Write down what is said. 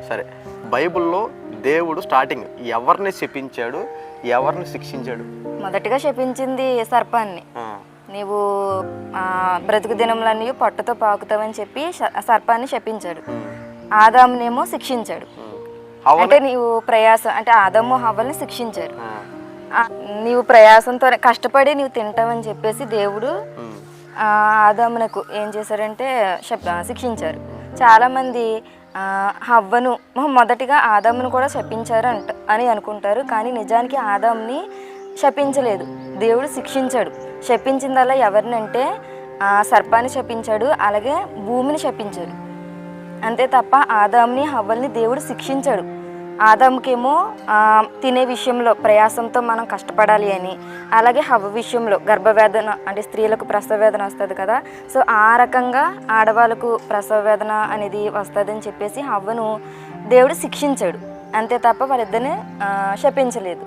సరే, బైబిల్లో దేవుడు స్టార్టింగ్ ఎవరిని శపించాడు, ఎవరిని శిక్షించాడు? మొదటిగా శపించింది సర్పాన్ని. నీవు బ్రతుకు దినములన్నీ పొట్టతో పాకుతావని చెప్పి సర్పాన్ని శపించాడు. ఆదామునేమో శిక్షించాడు. అంటే నీవు ప్రయాసం, అంటే ఆదాము హవ్వల్ని శిక్షించారు. నీవు ప్రయాసంతో కష్టపడి నీవు తింటావని చెప్పేసి దేవుడు ఆదామునకు ఏం చేశారంటే శిక్షించారు. చాలామంది హవ్వను మొదటిగా ఆదామును కూడా శపించారు అని అనుకుంటారు. కానీ నిజానికి ఆదాముని శపించలేదు, దేవుడు శిక్షించాడు. శపించిందల్లా ఎవరినంటే సర్పాన్ని శపించాడు, అలాగే భూమిని శపించాడు. అంతే తప్ప ఆదాముని హవ్వల్ని దేవుడు శిక్షించాడు. ఆదాముకేమో తినే విషయంలో ప్రయాసంతో మనం కష్టపడాలి అని, అలాగే హవ్వ విషయంలో గర్భవేదన, అంటే స్త్రీలకు ప్రసవ వేదన వస్తుంది కదా, సో ఆ రకంగా ఆడవాళ్ళకు ప్రసవ వేదన అనేది వస్తుందని చెప్పేసి హవ్వను దేవుడు శిక్షించాడు. అంతే తప్ప వాళ్ళిద్దరిని శపించలేదు.